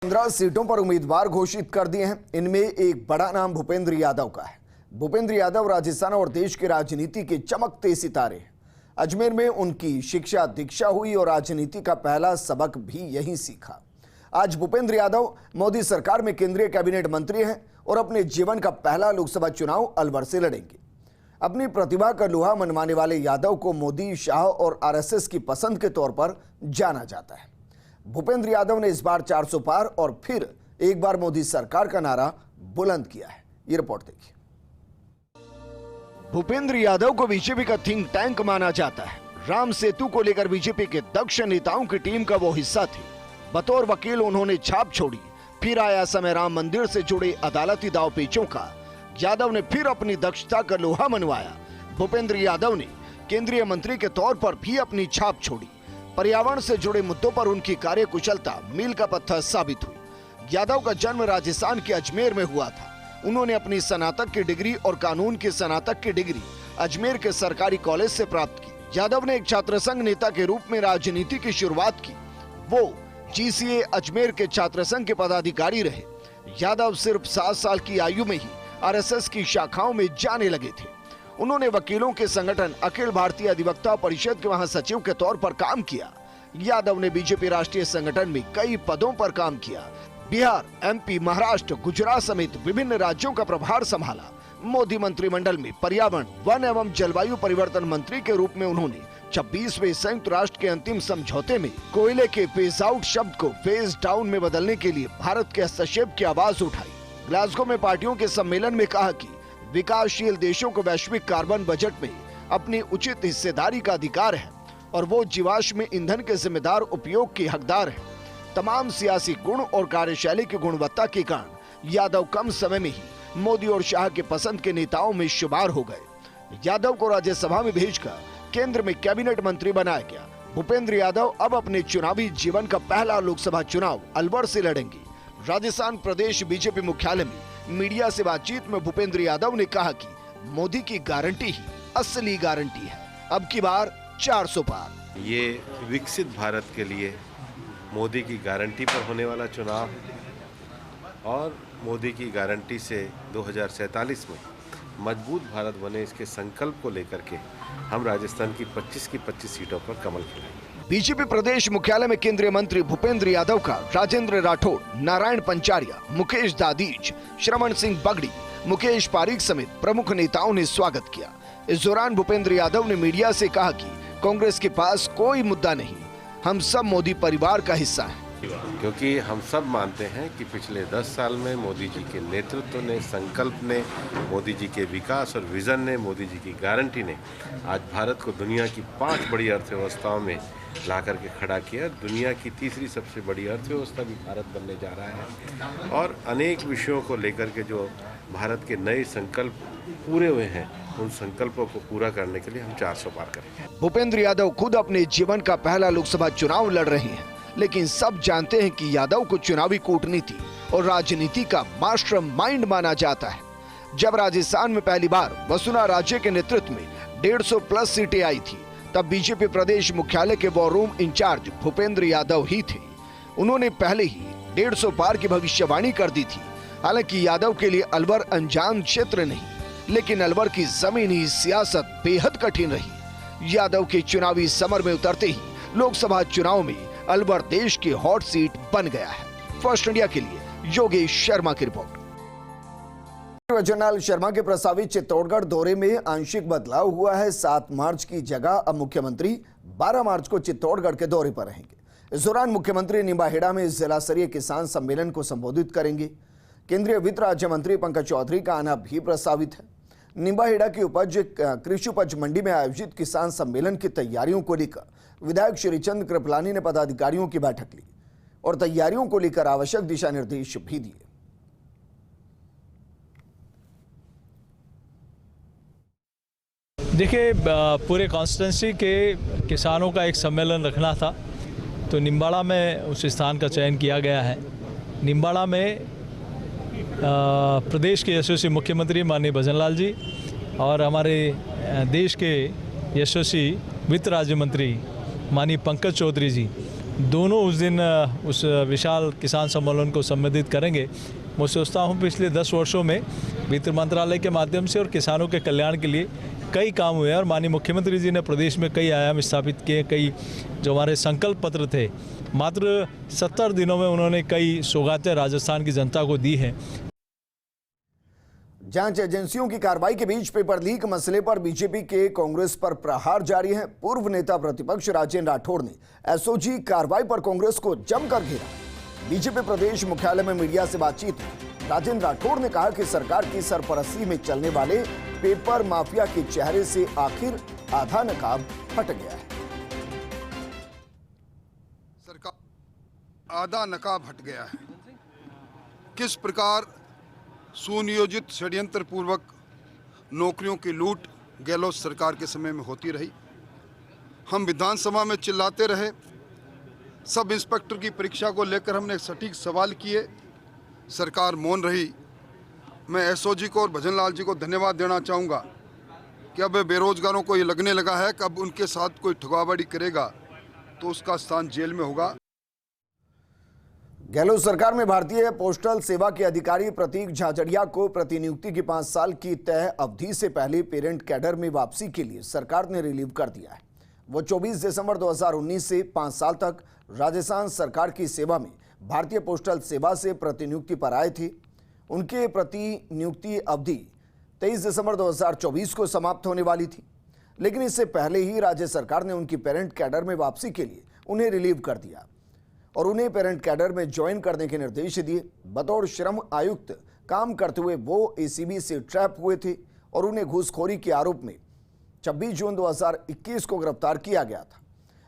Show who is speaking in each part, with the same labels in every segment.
Speaker 1: 15 सीटों पर उम्मीदवार घोषित कर दिए हैं। इनमें एक बड़ा नाम भूपेंद्र यादव का है। भूपेंद्र यादव राजस्थान और देश की राजनीति के चमकते सितारे हैं। अजमेर में उनकी शिक्षा दीक्षा हुई और राजनीति का पहला सबक भी यहीं सीखा। आज भूपेंद्र यादव मोदी सरकार में केंद्रीय कैबिनेट मंत्री हैं और अपने जीवन का पहला लोकसभा चुनाव अलवर से लड़ेंगे। अपनी प्रतिभा का लोहा मनवाने वाले यादव को मोदी, शाह और आरएसएस की पसंद के तौर पर जाना जाता है। भूपेंद्र यादव ने इस बार 400 पार और फिर एक बार मोदी सरकार का नारा बुलंद किया है। ये रिपोर्ट देखिए। भूपेंद्र यादव को बीजेपी का थिंक टैंक माना जाता है। राम सेतु को लेकर बीजेपी के दक्ष नेताओं की टीम का वो हिस्सा थे। बतौर वकील उन्होंने छाप छोड़ी। फिर आया समय राम मंदिर से जुड़े अदालती दाव पेचों का। यादव ने फिर अपनी दक्षता का लोहा मनवाया। भूपेंद्र यादव ने केंद्रीय मंत्री के तौर पर भी अपनी छाप छोड़ी। पर्यावरण से जुड़े मुद्दों पर उनकी कार्यकुशलता मील का पत्थर साबित हुई। यादव का जन्म राजस्थान के अजमेर में हुआ था। उन्होंने अपनी स्नातक की डिग्री और कानून की स्नातक की डिग्री अजमेर के सरकारी कॉलेज से प्राप्त की। यादव ने एक छात्र संघ नेता के रूप में राजनीति की शुरुआत की। वो GCA अजमेर के छात्र संघ के पदाधिकारी रहे। यादव सिर्फ 7 साल की आयु में ही RSS की शाखाओं में जाने लगे थे। उन्होंने वकीलों के संगठन अखिल भारतीय अधिवक्ता परिषद के महासचिव के तौर पर काम किया। यादव ने बीजेपी राष्ट्रीय संगठन में कई पदों पर काम किया। बिहार, MP, महाराष्ट्र, गुजरात समेत विभिन्न राज्यों का प्रभार संभाला। मोदी मंत्रिमंडल में पर्यावरण, वन एवं जलवायु परिवर्तन मंत्री के रूप में उन्होंने 26वें संयुक्त राष्ट्र के अंतिम समझौते में कोयले के फेज आउट शब्द को फेज डाउन में बदलने के लिए भारत के हस्तक्षेप की आवाज उठाई। ग्लासगो में पार्टियों के सम्मेलन में कहा कि विकासशील देशों को वैश्विक कार्बन बजट में अपनी उचित हिस्सेदारी का अधिकार है और वो जीवाश्म ईंधन के जिम्मेदार उपयोग के हकदार हैं। तमाम सियासी गुण और कार्यशैली की गुणवत्ता के कारण यादव कम समय में ही मोदी और शाह के पसंद के नेताओं में शुमार हो गए। यादव को राज्यसभा में भेजकर केंद्र में कैबिनेट मंत्री बनाया गया। भूपेंद्र यादव अब अपने चुनावी जीवन का पहला लोकसभा चुनाव अलवर से लड़ेंगे। राजस्थान प्रदेश बीजेपी मुख्यालय में मीडिया से बातचीत में भूपेंद्र यादव ने कहा कि मोदी की गारंटी ही असली गारंटी है। अब की बार 400 पार।
Speaker 2: ये विकसित भारत के लिए मोदी की गारंटी पर होने वाला चुनाव और मोदी की गारंटी से 2047 में मजबूत भारत बने, इसके संकल्प को लेकर के हम राजस्थान की 25 सीटों पर कमल खिलाएंगे।
Speaker 1: बीजेपी प्रदेश मुख्यालय में केंद्रीय मंत्री भूपेंद्र यादव का राजेंद्र राठौड़, नारायण पंचारिया, मुकेश दादीज, श्रवण सिंह बगड़ी, मुकेश पारीक समेत प्रमुख नेताओं ने स्वागत किया। इस दौरान भूपेंद्र यादव ने मीडिया से कहा कि कांग्रेस के पास कोई मुद्दा नहीं, हम सब मोदी परिवार का हिस्सा हैं।
Speaker 2: क्योंकि हम सब मानते हैं कि पिछले 10 साल में मोदी जी के नेतृत्व ने, संकल्प ने, मोदी जी के विकास और विजन ने, मोदी जी की गारंटी ने आज भारत को दुनिया की 5 बड़ी अर्थव्यवस्थाओं में ला करके खड़ा किया। दुनिया की तीसरी सबसे बड़ी अर्थव्यवस्था भी भारत बनने जा रहा है और अनेक विषयों को लेकर के जो भारत के नए संकल्प पूरे हुए हैं, उन संकल्पों को पूरा करने के लिए हम 400 पार करेंगे।
Speaker 1: भूपेंद्र यादव खुद अपने जीवन का पहला लोकसभा चुनाव लड़ रहे हैं, लेकिन सब जानते हैं कि यादव को चुनावी कूटनीति और राजनीति का मास्टर माइंड माना जाता है। जब राजस्थान में पहली बार वसुंधरा राजे के नेतृत्व में 150+ सीटें आई थी, तब बीजेपी प्रदेश मुख्यालय के war room in-charge Bhupendra Yadav ही थे। उन्होंने पहले ही 150 पार की भविष्यवाणी कर दी थी। हालांकि यादव के लिए अलवर अनजान क्षेत्र नहीं, लेकिन अलवर की जमीनी सियासत बेहद कठिन रही। यादव के चुनावी समर में उतरते ही लोकसभा चुनाव में अलवर देश की हॉट सीट बन गया है। फर्स्ट इंडिया के लिए योगेश शर्मा की रिपोर्ट। जनरल शर्मा के प्रस्तावित चित्तौड़गढ़ दौरे में आंशिक बदलाव हुआ है। 7 मार्च की जगह अब मुख्यमंत्री 12 मार्च को चित्तौड़गढ़ के दौरे पर रहेंगे। इस दौरान मुख्यमंत्री निम्बाहेड़ा में जिला स्तरीय किसान सम्मेलन को संबोधित करेंगे। केंद्रीय वित्त राज्य मंत्री पंकज चौधरी का आना भी प्रस्तावित है। निम्बाहेड़ा की कृषि उपज मंडी में आयोजित किसान सम्मेलन की तैयारियों को लेकर विधायक श्रीचंद कृपलानी ने पदाधिकारियों की बैठक ली और तैयारियों को लेकर आवश्यक दिशा निर्देश भी दिए।
Speaker 3: देखिए, पूरे कॉन्स्टिट्यूंसी के किसानों का एक सम्मेलन रखना था, तो निम्बाड़ा में उस स्थान का चयन किया गया है। निम्बाड़ा में प्रदेश के यशस्वी मुख्यमंत्री माननीय भजनलाल जी और हमारे देश के यशस्वी वित्त राज्य मंत्री माननीय पंकज चौधरी जी दोनों उस दिन उस विशाल किसान सम्मेलन को संबोधित करेंगे। मैं सोचता हूँ पिछले 10 वर्षों में वित्त मंत्रालय के माध्यम से और किसानों के कल्याण के लिए कई काम हुए और माननीय मुख्यमंत्री जी ने प्रदेश में कई आयाम स्थापित किए। कई जो हमारे संकल्प पत्र थे, मात्र 70 दिनों में उन्होंने कई सौगातें राजस्थान की जनता को दी हैं।
Speaker 1: जांच एजेंसियों की कार्रवाई के बीच पेपर लीक मसले पर बीजेपी के कांग्रेस पर प्रहार जारी है। पूर्व नेता प्रतिपक्ष राजेंद्र राठौड़ ने एसओजी कार्रवाई पर कांग्रेस को जमकर घेरा। बीजेपी प्रदेश मुख्यालय में मीडिया से बातचीत में राजेंद्र राठौड़ ने कहा कि सरकार की सरपरस्ती में चलने वाले पेपर माफिया के चेहरे से आखिर आधा नकाब हट गया है।
Speaker 4: सरकार आधा नकाब हट गया है। किस प्रकार सुनियोजित षड्यंत्र पूर्वक नौकरियों की लूट गहलोत सरकार के समय में होती रही। हम विधानसभा में चिल्लाते रहे। सब इंस्पेक्टर की परीक्षा को लेकर हमने सटीक सवाल किए, सरकार मौन रही। मैं एसओजी को और भजनलाल जी को धन्यवाद देना चाहूँगा कि अब बेरोजगारों को ये लगने लगा है कि अब उनके साथ कोई ठगवाबाड़ी करेगा तो उसका स्थान जेल में होगा।
Speaker 1: गहलोत सरकार में भारतीय पोस्टल सेवा के अधिकारी प्रतीक झाझड़िया को प्रतिनियुक्ति की 5 साल की तय अवधि से पहले पेरेंट कैडर में वापसी के लिए सरकार ने रिलीव कर दिया है। वो 24 दिसंबर 2019 से 5 साल तक राजस्थान सरकार की सेवा में भारतीय पोस्टल सेवा से प्रतिनियुक्ति पर आए थे। उनके प्रतिनियुक्ति अवधि 23 दिसंबर 2024 को समाप्त होने वाली थी, लेकिन इससे पहले ही राज्य सरकार ने उनकी पेरेंट कैडर में वापसी के लिए उन्हें रिलीव कर दिया और उन्हें पेरेंट कैडर में ज्वाइन करने के निर्देश दिए। बतौर श्रम आयुक्त काम करते हुए वो एसीबी से ट्रैप हुए थे और उन्हें घूसखोरी के आरोप में 26 जून 2021 को गिरफ्तार किया गया था।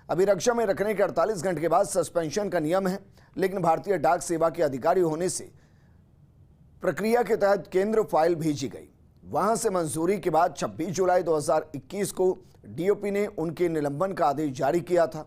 Speaker 1: अभिरक्षा में रखने के 48 घंटे के बाद सस्पेंशन का नियम है, लेकिन भारतीय डाक सेवा के अधिकारी होने से प्रक्रिया के तहत केंद्र फाइल भेजी गई। वहां से मंजूरी के बाद 26 जुलाई 2021 को डीओपी ने उनके निलंबन का आदेश जारी किया था।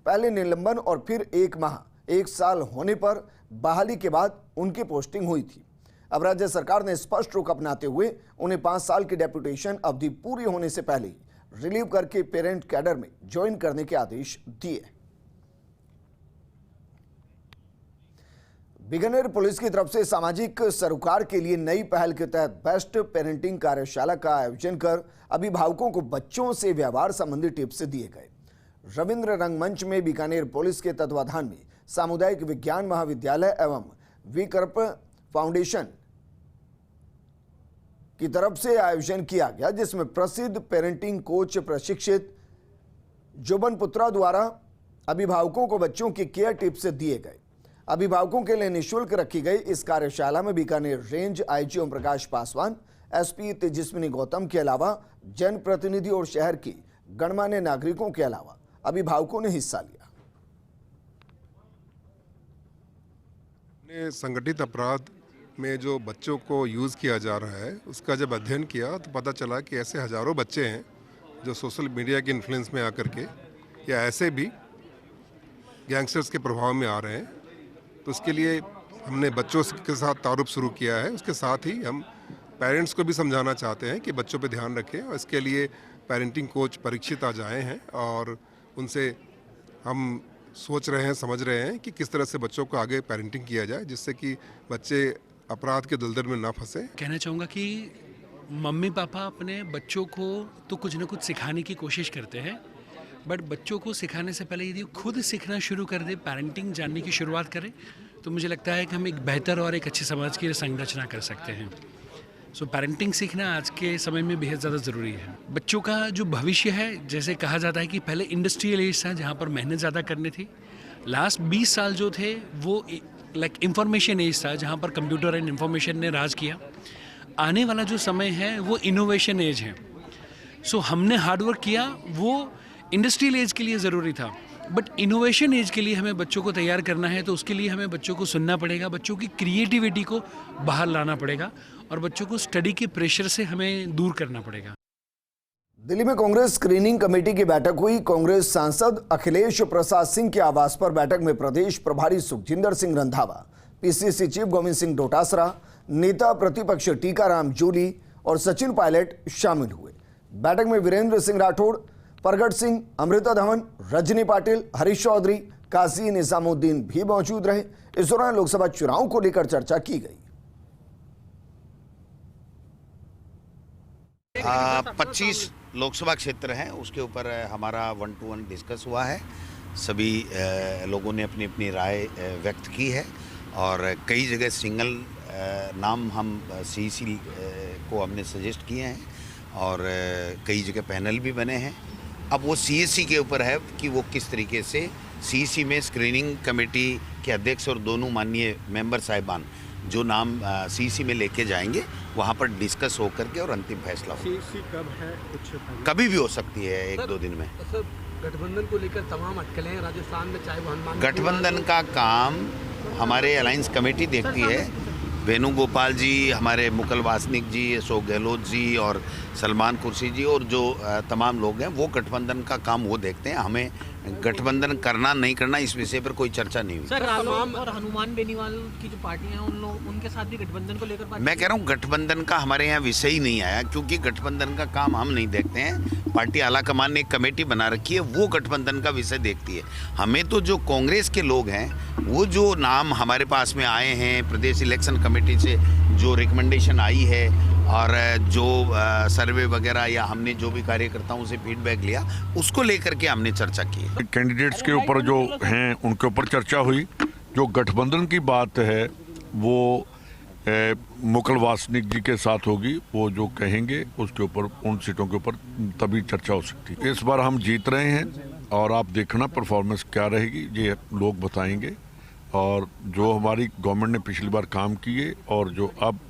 Speaker 1: पहले निलंबन और फिर 1 माह 1 साल होने पर बहाली के बाद उनकी पोस्टिंग हुई थी। अब राज्य सरकार ने स्पष्ट रुख अपनाते हुए उन्हें 5 साल की डेप्यूटेशन अवधि पूरी होने से पहले ही रिलीव करके पेरेंट कैडर में ज्वाइन करने के आदेश दिए। बीकानेर पुलिस की तरफ से सामाजिक सरोकार के लिए नई पहल के तहत बेस्ट पेरेंटिंग कार्यशाला का आयोजन कर अभिभावकों को बच्चों से व्यवहार संबंधी टिप्स दिए गए। रविंद्र रंगमंच में बीकानेर पुलिस के तत्वाधान में सामुदायिक विज्ञान महाविद्यालय एवं विकल्प फाउंडेशन की तरफ से आयोजन किया गया, जिसमें प्रसिद्ध पेरेंटिंग कोच प्रशिक्षित जोबन पुत्रा द्वारा अभिभावकों को बच्चों की केयर टिप्स दिए गए। अभिभावकों के लिए निःशुल्क रखी गई इस कार्यशाला में Bikaner range IG Om Prakash Paswan, SP Tejaswini Gautam के अलावा जनप्रतिनिधि और शहर की गणमान्य नागरिकों के अलावा अभिभावकों ने हिस्सा लिया।
Speaker 5: संगठित अपराध में जो बच्चों को यूज़ किया जा रहा है उसका जब अध्ययन किया तो पता चला कि ऐसे हज़ारों बच्चे हैं जो सोशल मीडिया के इन्फ्लुएंस में आकर के या ऐसे भी गैंगस्टर्स के प्रभाव में आ रहे हैं। तो उसके लिए हमने बच्चों के साथ तारुफ शुरू किया है। उसके साथ ही हम पेरेंट्स को भी समझाना चाहते हैं कि बच्चों पे ध्यान रखें और इसके लिए पेरेंटिंग कोच परीक्षित आ जाए हैं और उनसे हम सोच रहे हैं, समझ रहे हैं कि किस तरह से बच्चों को आगे पेरेंटिंग किया जाए जिससे कि बच्चे अपराध के दलदल में ना फंसे।
Speaker 6: कहना चाहूँगा कि मम्मी पापा अपने बच्चों को तो कुछ ना कुछ सिखाने की कोशिश करते हैं, बट बच्चों को सिखाने से पहले यदि खुद सीखना शुरू कर दे, पेरेंटिंग जानने की शुरुआत करें, तो मुझे लगता है कि हम एक बेहतर और एक अच्छे समाज की संरचना कर सकते हैं। सो पेरेंटिंग सीखना आज के समय में बेहद ज़्यादा ज़रूरी है। बच्चों का जो भविष्य है, जैसे कहा जाता है कि पहले इंडस्ट्रियल एज था जहाँ पर मेहनत ज़्यादा करनी थी। लास्ट 20 साल जो थे वो लाइक इंफॉर्मेशन एज था जहाँ पर कंप्यूटर एंड इंफॉर्मेशन ने राज किया। आने वाला जो समय है वो इनोवेशन एज है। सो हमने हार्डवर्क किया, वो इंडस्ट्रियल एज के लिए ज़रूरी था, बट इनोवेशन एज के लिए हमें बच्चों को तैयार करना है। तो उसके लिए हमें बच्चों को सुनना पड़ेगा, बच्चों की क्रिएटिविटी को बाहर लाना पड़ेगा और बच्चों को स्टडी के प्रेशर से हमें दूर करना पड़ेगा।
Speaker 1: दिल्ली में कांग्रेस स्क्रीनिंग कमेटी की बैठक हुई। कांग्रेस सांसद अखिलेश प्रसाद सिंह के आवास पर बैठक में प्रदेश प्रभारी सुखजिंदर सिंह रंधावा, पीसीसी चीफ गोविंद सिंह डोटासरा, नेता प्रतिपक्ष टीकाराम जूली और सचिन पायलट शामिल हुए। बैठक में वीरेंद्र सिंह राठौड़, प्रगट सिंह, अमृता धवन, रजनी पाटिल, हरीश चौधरी, काजी निजामुद्दीन भी मौजूद रहे। इस दौरान लोकसभा चुनाव को लेकर चर्चा की गई।
Speaker 7: 25 लोकसभा क्षेत्र हैं, उसके ऊपर हमारा 1-to-1 डिस्कस हुआ है। सभी लोगों ने अपनी अपनी राय व्यक्त की है और कई जगह सिंगल नाम हम सीईसी को हमने सजेस्ट किए हैं और कई जगह पैनल भी बने हैं। अब वो सीईसी के ऊपर है कि वो किस तरीके से सीईसी में स्क्रीनिंग कमेटी के अध्यक्ष और दोनों माननीय मेंबर साहिबान जो नाम सीईसी में लेके जाएंगे, वहाँ पर डिस्कस हो करके और अंतिम फैसला हो।
Speaker 8: सीईसी कब है? कुछ
Speaker 7: कभी भी हो सकती है, 1-2 दिन में।
Speaker 8: सर, गठबंधन को लेकर तमाम अटकलें हैं राजस्थान में, चाहे वो हनुमान।
Speaker 7: गठबंधन का काम हमारे अलायंस कमेटी देखती है। वेणुगोपाल जी, हमारे मुकुल वासनिक जी, अशोक गहलोत जी और सलमान कुर्सी जी और जो तमाम लोग हैं, वो गठबंधन का काम वो देखते हैं। हमें गठबंधन करना नहीं करना इस विषय पर कोई चर्चा नहीं हुई।
Speaker 9: सर, रालोद और हनुमान बेनीवाल की जो पार्टियां हैं उनके साथ भी गठबंधन को लेकर
Speaker 7: मैं कह रहा हूँ गठबंधन का हमारे यहाँ विषय ही नहीं आया, क्योंकि गठबंधन का काम हम नहीं देखते हैं। पार्टी आलाकमान ने एक कमेटी बना रखी है, वो गठबंधन का विषय देखती है। हमें तो जो कांग्रेस के लोग हैं, वो जो नाम हमारे पास में आए हैं प्रदेश इलेक्शन कमेटी से, जो रिकमेंडेशन आई है और जो सर्वे वगैरह या हमने जो भी कार्यकर्ताओं से फीडबैक लिया, उसको लेकर के हमने चर्चा की है।
Speaker 10: कैंडिडेट्स के ऊपर जो हैं उनके ऊपर चर्चा हुई। जो गठबंधन की बात है वो मुकुल वासनिक जी के साथ होगी, वो जो कहेंगे उसके ऊपर, उन सीटों के ऊपर तभी चर्चा हो सकती है। इस बार हम जीत रहे हैं और आप देखना परफॉर्मेंस क्या रहेगी, ये लोग बताएंगे। और जो हमारी गवर्नमेंट ने पिछली बार काम किए और जो अब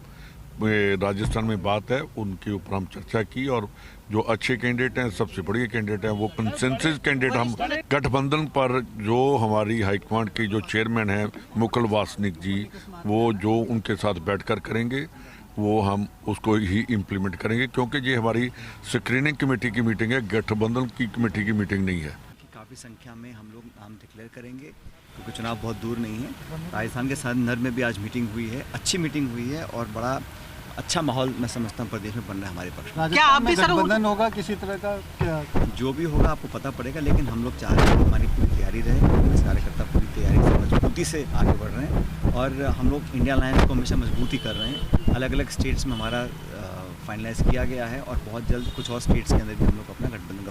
Speaker 10: राजस्थान में बात है, उनके ऊपर हम चर्चा की और जो अच्छे कैंडिडेट हैं, सबसे बढ़िया कैंडिडेट हैं, वो कंसेंसस कैंडिडेट हम गठबंधन पर जो हमारी हाईकमांड के जो चेयरमैन हैं मुकुल वासनिक जी, वो जो उनके साथ बैठकर करेंगे वो हम उसको ही इम्प्लीमेंट करेंगे, क्योंकि ये हमारी स्क्रीनिंग कमेटी की मीटिंग है, गठबंधन की कमेटी की मीटिंग नहीं है।
Speaker 11: काफ़ी संख्या में हम लोग नाम डिक्लेयर करेंगे क्योंकि चुनाव बहुत दूर नहीं है। राजस्थान के संदर्भ में भी आज मीटिंग हुई है, अच्छी मीटिंग हुई है और बड़ा अच्छा माहौल मैं समझता हूँ प्रदेश में बन रहा है हमारे पक्ष में।
Speaker 9: क्या आप भी सर
Speaker 8: गठबंधन होगा किसी तरह का? क्या
Speaker 11: जो भी होगा आपको पता पड़ेगा, लेकिन हम लोग चाह रहे हैं कि हमारी पूरी तैयारी रहे। कांग्रेस कार्यकर्ता पूरी तैयारी से मजबूती से आगे बढ़ रहे हैं और हम लोग इंडिया अलायंस को हमेशा मजबूती कर रहे हैं। अलग अलग स्टेट्स में हमारा फाइनलाइज किया गया है और बहुत जल्द कुछ और स्टेट्स के अंदर भी हम लोग अपना गठबंधन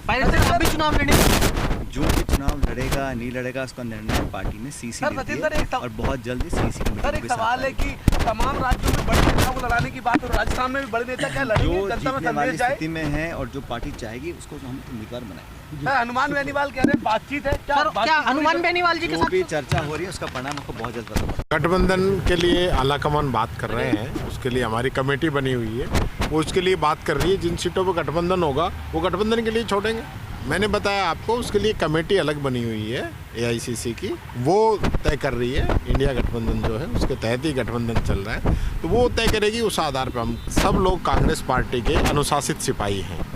Speaker 11: का
Speaker 9: चुनाव लड़ेंगे।
Speaker 11: जो भी चुनाव लड़ेगा नहीं लड़ेगा उसका निर्णय पार्टी ने सीसी और बहुत जल्दी सीसी कमेटी
Speaker 8: एक सवाल है कि तमाम राज्यों में बड़े नेताओं को लड़ाने की बात और राजस्थान में भी बड़े नेता क्या लड़ेंगे, जनता में संदेश जाए
Speaker 11: स्थिति में है और जो पार्टी चाहेगी उसको हम उम्मीदवार बनाएंगे।
Speaker 8: हनुमान बेनीवाल कह रहे हैं बातचीत है,
Speaker 9: क्या हनुमान बेनीवाल जी के साथ
Speaker 11: भी चर्चा हो रही है, उसका परिणाम आपको बहुत जल्द पता पड़ेगा।
Speaker 12: गठबंधन के लिए आलाकमान बात कर रहे हैं, उसके लिए हमारी कमेटी बनी हुई है, वो उसके लिए बात कर रही है। जिन सीटों पर गठबंधन होगा वो गठबंधन के लिए छोड़ेंगे। मैंने बताया आपको, उसके लिए कमेटी अलग बनी हुई है AICC की, वो तय कर रही है। इंडिया गठबंधन जो है उसके तहत ही गठबंधन चल रहा है, तो वो तय करेगी। उस आधार पर हम सब लोग कांग्रेस पार्टी के अनुशासित सिपाही हैं।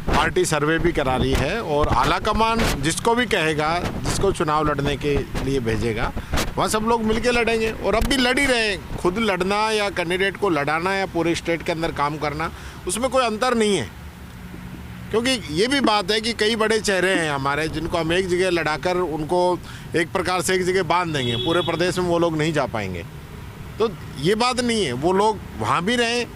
Speaker 12: पार्टी सर्वे भी करा रही है और आलाकमान जिसको भी कहेगा, जिसको चुनाव लड़ने के लिए भेजेगा, वहाँ सब लोग मिलके लड़ेंगे और अब भी लड़ ही रहे। खुद लड़ना या कैंडिडेट को लड़ाना या पूरे स्टेट के अंदर काम करना, उसमें कोई अंतर नहीं है। क्योंकि ये भी बात है कि कई बड़े चेहरे हैं हमारे, जिनको हम एक जगह लड़ाकर उनको एक प्रकार से एक जगह बांध देंगे, पूरे प्रदेश में वो लोग नहीं जा पाएंगे। तो ये बात नहीं है, वो लोग वहाँ भी रहें,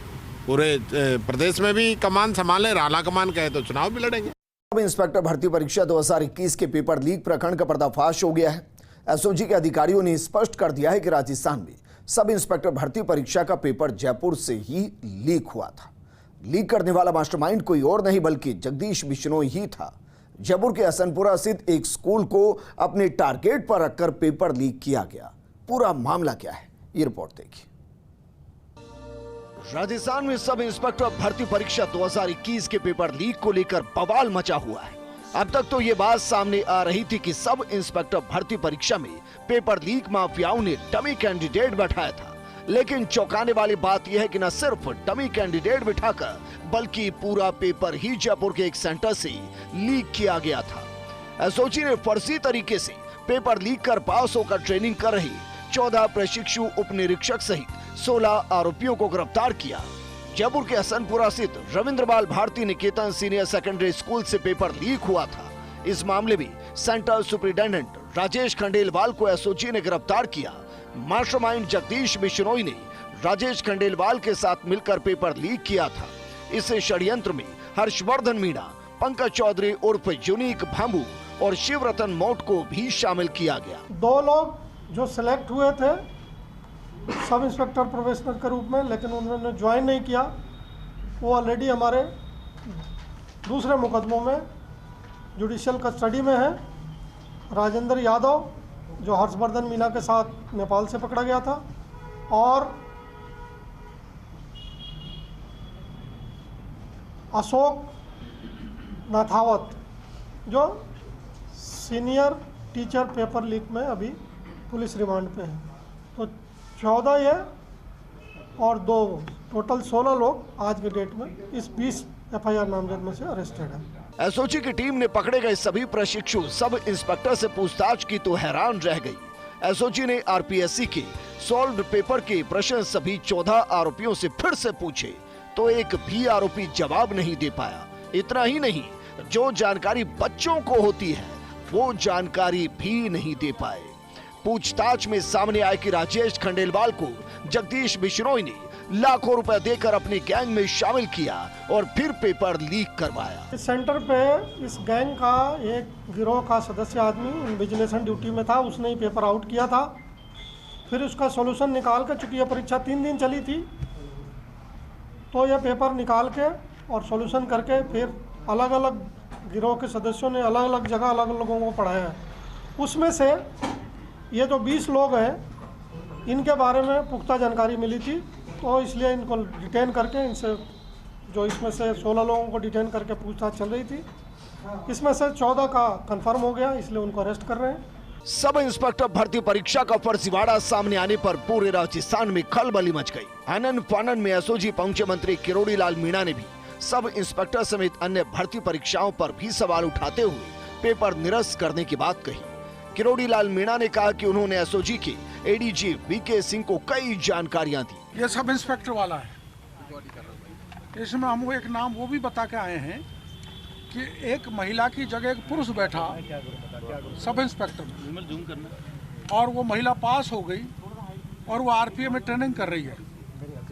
Speaker 12: पूरे प्रदेश में भी कमान संभालें, आला कमान कहे तो चुनाव भी लड़ेंगे।
Speaker 1: सब इंस्पेक्टर भर्ती परीक्षा 2021 के पेपर लीक प्रकरण का पर्दाफाश हो गया है। SOG के अधिकारियों ने स्पष्ट कर दिया है कि राजस्थान में सब इंस्पेक्टर भर्ती परीक्षा का पेपर जयपुर से ही लीक हुआ था। लीक करने वाला मास्टरमाइंड कोई और नहीं बल्कि जगदीश बिश्नोई ही था। जयपुर के हसनपुरा स्थित एक स्कूल को अपने टारगेट पर रखकर पेपर लीक किया गया। पूरा मामला क्या है, ये रिपोर्ट देखिए। राजस्थान में सब इंस्पेक्टर भर्ती परीक्षा 2021 के पेपर लीक को लेकर बवाल मचा हुआ है। अब तक तो ये बात सामने आ रही थी कि सब इंस्पेक्टर भर्ती परीक्षा में पेपर लीक माफियाओं ने डमी कैंडिडेट बैठाया था, लेकिन चौंकाने वाली बात यह है कि न सिर्फ डमी कैंडिडेट बिठाकर बल्कि पूरा पेपर ही जयपुर के एक सेंटर से लीक किया गया था। SOG ने फर्जी तरीके से पेपर लीक कर पास होकर ट्रेनिंग कर रही 14 प्रशिक्षु उप निरीक्षक सहित 16 आरोपियों को गिरफ्तार किया। जयपुर के हसनपुरा स्थित रविंद्रपाल भारती निकेतन सीनियर सेकेंडरी स्कूल से पेपर लीक हुआ था। इस मामले में सेंट्रल सुपरिटेंडेंट राजेश खंडेलवाल को एसओजी ने गिरफ्तार किया। मास्टरमाइंड जगदीश बिश्नोई ने राजेश खंडेलवाल के साथ मिलकर पेपर लीक किया था। इस षड्यंत्र में हर्षवर्धन मीणा, पंकज चौधरी उर्फ यूनिक भांबू और शिवरतन मोट को भी शामिल किया गया।
Speaker 13: 2 लोग जो सिलेक्ट हुए थे सब इंस्पेक्टर प्रोबेशनर के रूप में, लेकिन उन्होंने ज्वाइन नहीं किया। वो ऑलरेडी हमारे दूसरे मुकदमों में जुडिशियल कस्टडी में है। राजेंद्र यादव जो हर्षवर्धन मीणा के साथ नेपाल से पकड़ा गया था, और अशोक नाथावत जो सीनियर टीचर पेपर लीक में अभी पुलिस रिमांड पे है। तो 14 ये और 2 टोटल 16 लोग आज के डेट में इस 20 एफआईआर नामजद में से अरेस्टेड है।
Speaker 1: एसओजी की टीम ने पकड़े गए सभी प्रशिक्षु सब इंस्पेक्टर से पूछताछ की तो हैरान रह गई। एसओजी ने आरपीएससी के सॉल्व्ड पेपर के प्रश्न सभी 14 आरोपियों से फिर से पूछे तो एक भी आरोपी जवाब नहीं दे पाया। इतना ही नहीं, जो जानकारी बच्चों को होती है वो जानकारी भी नहीं दे पाए। पूछताछ में सामने आया कि राजेश खंडेलवाल को जगदीश बिश्नोई ने लाखों रुपए देकर अपने गैंग में शामिल किया और फिर पेपर लीक करवाया।
Speaker 13: इस सेंटर पे इस गैंग का एक गिरोह का सदस्य आदमी इन्विजिलेशन ड्यूटी में था, उसने ही पेपर आउट किया था। फिर उसका सॉल्यूशन निकाल कर, चूंकि यह परीक्षा 3 दिन चली थी, तो यह पेपर निकाल के और सॉल्यूशन करके फिर अलग अलग गिरोह के सदस्यों ने अलग अलग जगह अलग लोगों को पढ़ाया है। उसमें से ये जो 20 लोग हैं इनके बारे में पुख्ता जानकारी मिली थी, तो इसलिए इनको डिटेन करके इनसे जो इसमें से 16 लोगों को डिटेन करके पूछताछ चल रही थी। इसमें से 14 का कंफर्म हो गया, इसलिए उनको अरेस्ट कर रहे हैं।
Speaker 1: सब इंस्पेक्टर भर्ती परीक्षा का फर्जीवाड़ा सामने आने पर पूरे राजस्थान में खलबली मच गई। आनन फानन में एसओजी पहुंचे मंत्री किरोड़ी लाल मीणा ने भी सब इंस्पेक्टर समेत अन्य भर्ती परीक्षाओं पर भी सवाल उठाते हुए पेपर निरस्त करने की बात कही। किरोड़ी लाल मीणा ने कहा कि उन्होंने एसओजी के एडीजी वीके सिंह को कई जानकारियां दी।
Speaker 14: ये सब इंस्पेक्टर वाला है, इसमें हम एक नाम वो भी बता के आए हैं कि एक महिला की जगह एक पुरुष बैठा सब इंस्पेक्टर, और वो महिला पास हो गई और वो आरपीए में ट्रेनिंग कर रही है।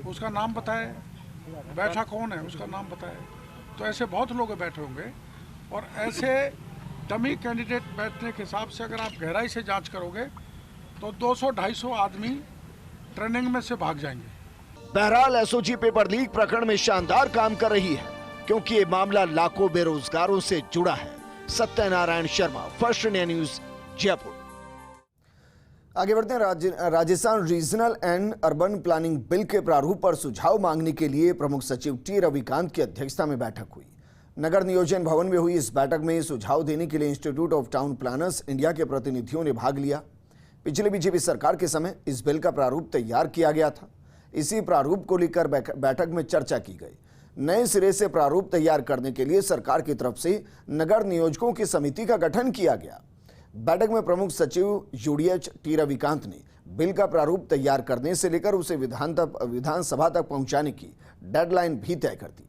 Speaker 14: उसका नाम बताए, बैठा कौन है उसका नाम बताए। तो ऐसे बहुत लोग बैठे होंगे, और ऐसे डमी कैंडिडेट बैठने के हिसाब से अगर आप गहराई से जांच करोगे तो 200-250 आदमी ट्रेनिंग में से भाग जाएंगे।
Speaker 1: बहरहाल एसओजी पेपर लीक प्रकरण में शानदार काम कर रही है, क्योंकि ये मामला लाखों बेरोजगारों से जुड़ा है। Satyanarayan Sharma, first India news, Jaipur.
Speaker 15: आगे बढ़ते हैं। Rajasthan regional and urban planning bill के प्रारूप पर सुझाव मांगने के लिए प्रमुख सचिव टी रविकांत की अध्यक्षता में बैठक हुई। नगर नियोजन भवन में हुई इस बैठक में सुझाव देने के लिए institute of town planners India के प्रतिनिधियों ने भाग लिया। पिछले बीजेपी सरकार के समय इस बिल का प्रारूप तैयार किया गया था। इसी प्रारूप को लेकर बैठक में चर्चा की गई। नए सिरे से प्रारूप तैयार करने के लिए सरकार की तरफ से नगर नियोजकों की समिति का गठन किया गया। बैठक में प्रमुख सचिव यूडीएच टी रविकांत ने बिल का प्रारूप तैयार करने से लेकर उसे विधानसभा तक पहुंचाने की डेडलाइन भी तय कर दी।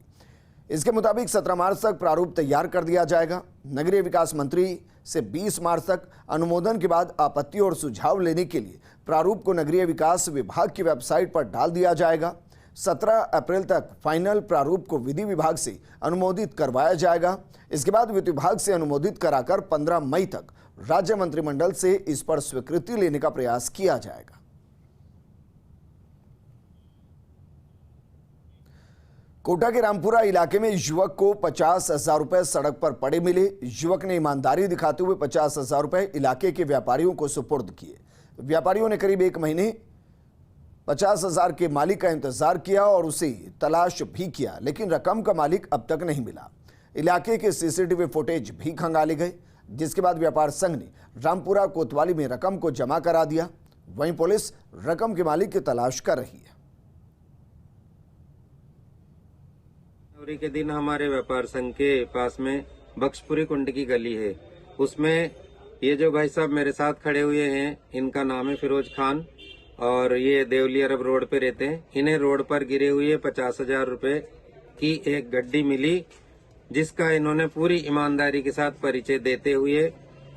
Speaker 15: इसके मुताबिक 17 मार्च तक प्रारूप तैयार कर दिया जाएगा। नगरीय विकास मंत्री से 20 मार्च तक अनुमोदन के बाद आपत्ति और सुझाव लेने के लिए प्रारूप को नगरीय विकास विभाग की वेबसाइट पर डाल दिया जाएगा। 17 अप्रैल तक फाइनल प्रारूप को विधि विभाग से अनुमोदित करवाया जाएगा। इसके बाद वित्त विभाग से अनुमोदित कराकर 15 मई तक राज्य मंत्रिमंडल से इस पर स्वीकृति लेने का प्रयास किया जाएगा। कोटा के रामपुरा इलाके में युवक को 50,000 रुपए सड़क पर पड़े मिले। युवक ने ईमानदारी दिखाते हुए 50,000 रुपए इलाके के व्यापारियों को सुपुर्द किए। व्यापारियों ने करीब 1 महीने 50,000 के मालिक का इंतजार किया और उसे तलाश भी किया, लेकिन रकम का मालिक अब तक नहीं मिला। इलाके के सीसीटीवी फुटेज भी खंगाले गए, जिसके बाद व्यापार संघ ने रामपुरा कोतवाली में रकम को जमा करा दिया। वहीं पुलिस रकम के मालिक की तलाश कर रही है।
Speaker 16: जनवरी के दिन हमारे व्यापार संघ के पास में बख्शपुरी कुंड की गली है, उसमें ये जो भाई साहब मेरे साथ खड़े हुए हैं, इनका नाम है फिरोज खान और ये देवली अरब रोड पे रहते हैं। इन्हें रोड पर गिरे हुए 50,000 रुपए की एक गड्डी मिली, जिसका इन्होंने पूरी ईमानदारी के साथ परिचय देते हुए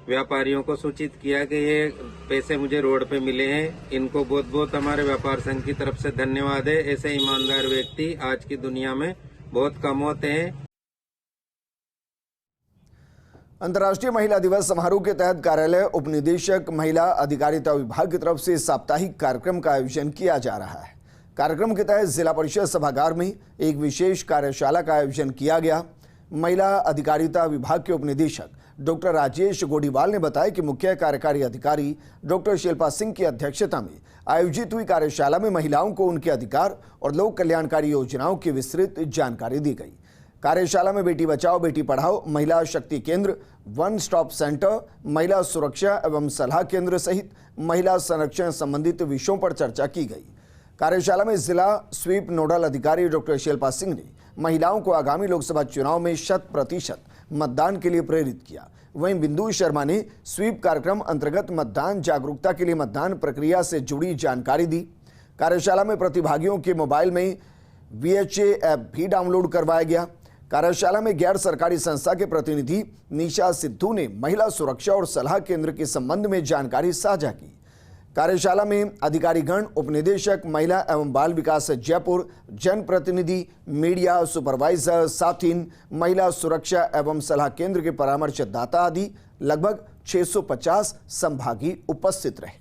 Speaker 16: व्यापारियों को सूचित किया कि ये पैसे मुझे रोड पे मिले हैं। इनको बहुत बहुत हमारे व्यापार संघ की तरफ से धन्यवाद है। ऐसे ईमानदार व्यक्ति आज की दुनिया में बहुत कम होते हैं।
Speaker 15: अंतर्राष्ट्रीय महिला दिवस समारोह के तहत कार्यालय उपनिदेशक महिला अधिकारिता विभाग की तरफ से साप्ताहिक कार्यक्रम का आयोजन किया जा रहा है। कार्यक्रम के तहत जिला परिषद सभागार में एक विशेष कार्यशाला का आयोजन किया गया। महिला अधिकारिता विभाग के उपनिदेशक डॉक्टर राजेश गोडीवाल ने बताया कि मुख्य कार्यकारी अधिकारी डॉक्टर शिल्पा सिंह की अध्यक्षता में आयोजित हुई कार्यशाला में महिलाओं को उनके अधिकार और लोक कल्याणकारी योजनाओं की विस्तृत जानकारी दी गई। कार्यशाला में बेटी बचाओ बेटी पढ़ाओ, महिला शक्ति केंद्र, वन स्टॉप सेंटर, महिला सुरक्षा एवं सलाह केंद्र सहित महिला संरक्षण संबंधित विषयों पर चर्चा की गई। कार्यशाला में जिला स्वीप नोडल अधिकारी डॉक्टर शिल्पा सिंह ने महिलाओं को आगामी लोकसभा चुनाव में 100% मतदान के लिए प्रेरित किया। वहीं बिंदु शर्मा ने स्वीप कार्यक्रम अंतर्गत मतदान जागरूकता के लिए मतदान प्रक्रिया से जुड़ी जानकारी दी। कार्यशाला में प्रतिभागियों के मोबाइल में VHA ऐप भी डाउनलोड करवाया गया। कार्यशाला में गैर सरकारी संस्था के प्रतिनिधि निशा सिद्धू ने महिला सुरक्षा और सलाह केंद्र के संबंध में जानकारी साझा की। कार्यशाला में अधिकारीगण, उपनिदेशक महिला एवं बाल विकास जयपुर, जनप्रतिनिधि, मीडिया सुपरवाइजर, साथीन, महिला सुरक्षा एवं सलाह केंद्र के परामर्शदाता आदि लगभग 650 संभागी उपस्थित रहे।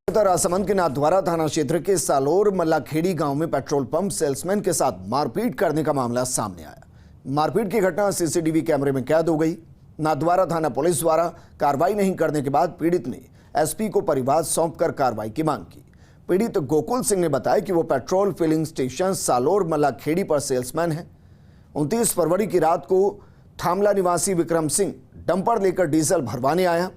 Speaker 15: राजसमंद के नाथद्वारा थाना क्षेत्र के सालोर मल्लाखेड़ी गांव में पेट्रोल पंप सेल्समैन के साथ मारपीट करने का मामला सामने आया। मारपीट की घटना सीसीटीवी कैमरे में कैद हो गई। नाथद्वारा थाना पुलिस द्वारा कार्रवाई नहीं करने के बाद पीड़ित ने एसपी को परिवाद सौंपकर कार्रवाई की मांग की। पीड़ित गोकुल सिंह ने बताया कि वो पेट्रोल फिलिंग स्टेशन सालोर मल्लाखेड़ी पर सेल्समैन है। 29 फरवरी की रात को थामला निवासी विक्रम सिंह डंपर लेकर डीजल भरवाने आया।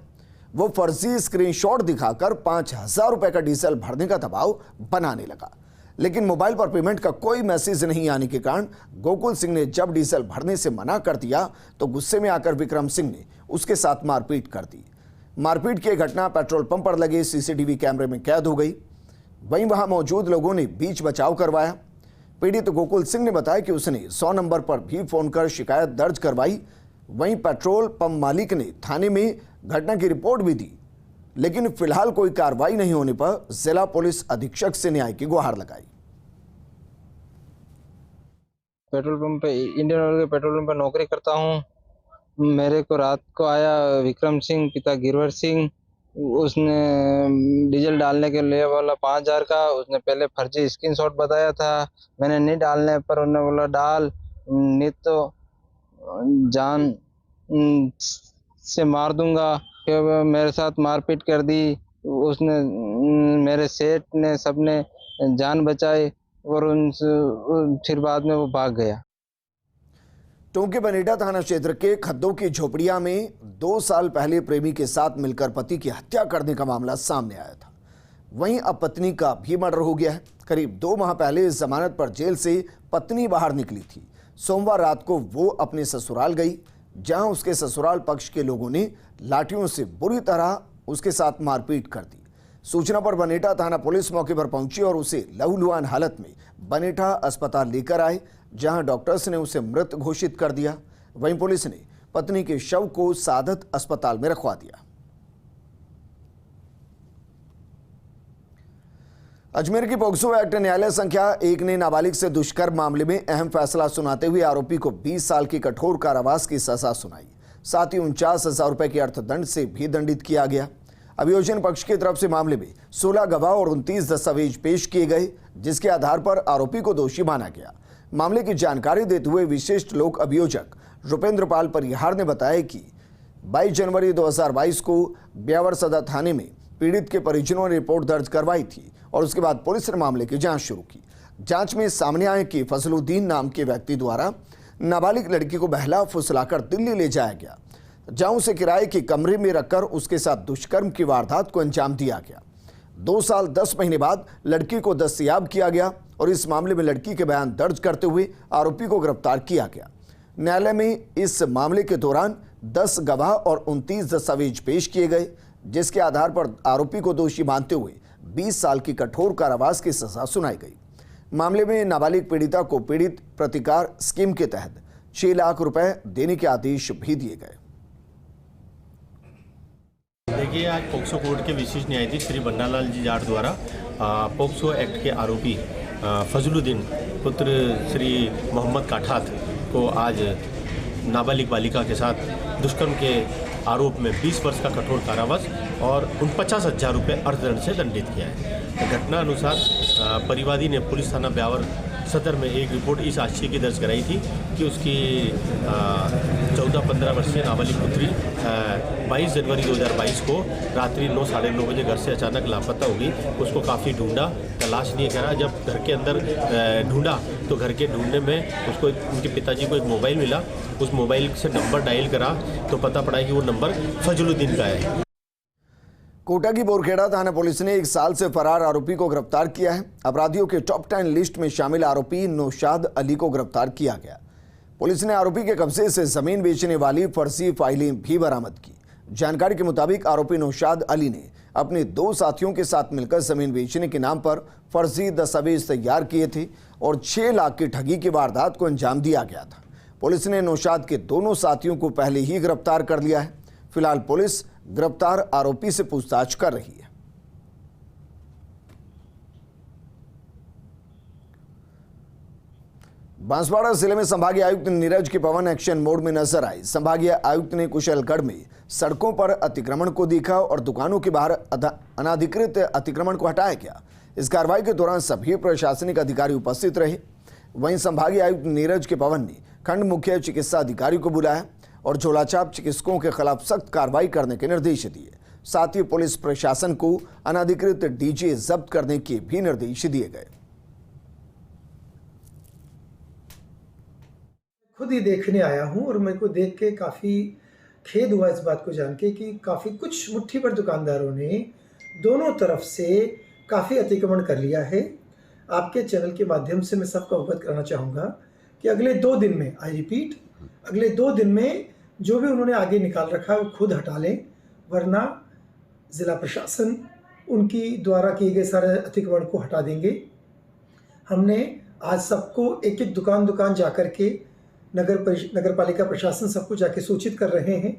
Speaker 15: वो फर्जी स्क्रीनशॉट दिखाकर 5,000 रुपए का डीजल भरने का दबाव बनाने लगा, लेकिन मोबाइल पर पेमेंट का कोई मैसेज नहीं आने के कारण गोकुल सिंह ने जब डीजल भरने से मना कर दिया तो गुस्से में आकर विक्रम सिंह ने उसके साथ मारपीट कर दी। मारपीट की घटना पेट्रोल पंप पर लगे सीसीटीवी कैमरे में कैद हो गई। वहीं वहां मौजूद लोगों ने बीच बचाव करवाया। पीड़ित गोकुल सिंह ने बताया कि उसने 100 नंबर पर भी फोन कर शिकायत दर्ज करवाई। वहीं पेट्रोल पंप मालिक ने थाने में घटना की रिपोर्ट भी दी, लेकिन फिलहाल कोई कार्रवाई नहीं होने पर जिला पुलिस अधीक्षक से न्याय की गुहार लगाई।
Speaker 17: पेट्रोल पंप पे, इंडियन ऑयल के पेट्रोल पंप पर नौकरी करता हूँ। मेरे को रात को आया विक्रम सिंह, पिता गिरवर सिंह। उसने डीजल डालने के लिए बोला 5,000 का। उसने पहले फर्जी स्क्रीनशॉट बताया था। मैंने नहीं डालने पर उन्होंने बोला डाल, नहीं तो जान से मार दूंगा। फिर मेरे साथ मारपीट कर दी। उसने, मेरे सेठ ने, सबने जान बचाई और फिर बाद में वो भाग गया।
Speaker 15: टोंक के बनेटा थाना क्षेत्र के खद्दों की झोपड़िया में 2 साल पहले प्रेमी के साथ मिलकर पति की हत्या करने का मामला सामने आया था। वहीं अब पत्नी का भी मर्डर हो गया है। करीब 2 माह पहले जमानत पर जेल से पत्नी बाहर निकली थी। सोमवार रात को वो अपने ससुराल गई, जहां उसके ससुराल पक्ष के लोगों ने लाठियों से बुरी तरह उसके साथ मारपीट कर दी। सूचना पर बनेटा थाना पुलिस मौके पर पहुंची और उसे लहूलुहान हालत में बनेटा अस्पताल लेकर आए, जहां डॉक्टर्स ने उसे मृत घोषित कर दिया। वहीं पुलिस ने पत्नी के शव को सादत अस्पताल में रखवा दिया। अजमेर की पोक्सो एक्ट न्यायालय संख्या 1 ने नाबालिग से दुष्कर्म मामले में अहम फैसला सुनाते हुए आरोपी को 20 साल की कठोर कारावास की सजा सुनाई। साथ ही 49,000 रुपए के अर्थदंड से भी दंडित किया गया। अभियोजन पक्ष की तरफ से मामले में 16 गवाह और 29 दस्तावेज पेश किए गए, जिसके आधार पर आरोपी को दोषी माना गया। मामले की जानकारी देते हुए विशिष्ट लोक अभियोजक रुपेंद्र पाल परिहार ने बताया कि 22 जनवरी 2022 को ब्यावर सदर थाने में पीड़ित के परिजनों ने रिपोर्ट दर्ज करवाई थी और उसके बाद पुलिस ने मामले की जांच शुरू की। जांच में सामने आया कि फजलुद्दीन नाम के व्यक्ति द्वारा नाबालिग लड़की को बहला फुसलाकर दिल्ली ले जाया गया, जहां उसे किराए के कमरे में रखकर उसके साथ दुष्कर्म की वारदात को अंजाम दिया गया। 2 साल 10 महीने बाद लड़की को दस्तयाब किया गया और इस मामले में लड़की के बयान दर्ज करते हुए आरोपी को गिरफ्तार किया गया। न्यायालय में इस मामले के दौरान 10 गवाह और 29 दस्तावेज पेश किए गए, जिसके आधार पर आरोपी को दोषी मानते हुए 20 साल की कठोर कारावास की सजा सुनाई गई। मामले में नाबालिग पीड़िता को पीड़ित प्रतिकार स्कीम के तहत 6 लाख रुपए देने के आदेश भी दिए गए।
Speaker 18: देखिए, आज पोक्सो कोर्ट के विशेष न्यायाधीश श्री बन्नालाल जी जाट द्वारा पोक्सो एक्ट के आरोपी फजलुद्दीन पुत्र श्री मोहम्मद काठात को आज नाबालिग बालिका के साथ दुष्कर्म के आरोप में 20 वर्ष का कठोर कारावास और 49,000 रुपये अर्थदंड से दंडित किया है। घटना अनुसार परिवादी ने पुलिस थाना ब्यावर सदर में एक रिपोर्ट इस आशय की दर्ज कराई थी कि उसकी 14-15 वर्षीय नाबालिग पुत्री 22 जनवरी 2022 को रात्रि 9 साढ़े 9 बजे घर से अचानक लापता होगी। उसको काफ़ी ढूंढा, तलाश नहीं करा। जब घर के अंदर ढूंढा तो घर के ढूंढने में उसको उनके पिताजी को एक मोबाइल मिला। उस मोबाइल से नंबर डायल करा तो पता पड़ा कि वो नंबर फजलुद्दीन का है।
Speaker 15: कोटा की बोरखेड़ा थाना पुलिस ने 1 साल से फरार आरोपी को गिरफ्तार किया है। अपराधियों के टॉप 10 लिस्ट में शामिल आरोपी नौशाद अली को गिरफ्तार किया गया। पुलिस ने आरोपी के कब्जे से जमीन बेचने वाली फर्जी फाइलें भी बरामद की। जानकारी के मुताबिक आरोपी नौशाद अली ने अपने 2 साथियों के साथ मिलकर जमीन बेचने के नाम पर फर्जी दस्तावेज तैयार किए थे और 6 लाख की ठगी की वारदात को अंजाम दिया गया था। पुलिस ने नौशाद के दोनों साथियों को पहले ही गिरफ्तार कर लिया है। फिलहाल पुलिस गिरफ्तार आरोपी से पूछताछ कर रही है। बांसवाड़ा जिले में संभागीय आयुक्त नीरज के पवन एक्शन मोड में नजर आए। संभागीय आयुक्त ने कुशलगढ़ में सड़कों पर अतिक्रमण को देखा और दुकानों के बाहर अनाधिकृत अतिक्रमण को हटाया गया। इस कार्रवाई के दौरान सभी प्रशासनिक अधिकारी उपस्थित रहे। वहीं संभागीय आयुक्त नीरज के पवन ने खंड मुख्य चिकित्सा अधिकारी को बुलाया और झोलाछाप चिकित्सकों के खिलाफ सख्त कार्रवाई करने के निर्देश दिए। साथ ही पुलिस प्रशासन को अनाधिकृत डीजे जब्त करने के भी निर्देश दिए गए।
Speaker 19: खुद ही देखने आया हूं और मेरे को देख के काफ़ी खेद हुआ इस बात को जान के कि काफ़ी कुछ मुट्ठी भर दुकानदारों ने दोनों तरफ से काफ़ी अतिक्रमण कर लिया है। आपके चैनल के माध्यम से मैं सबको अवगत करना चाहूँगा कि अगले 2 दिन में, आई रिपीट, अगले 2 दिन में जो भी उन्होंने आगे निकाल रखा है वो खुद हटा लें, वरना ज़िला प्रशासन उनकी द्वारा किए गए सारे अतिक्रमण को हटा देंगे। हमने आज सबको एक-एक दुकान जा कर के नगर पालिका प्रशासन सबको जाके सूचित कर रहे हैं।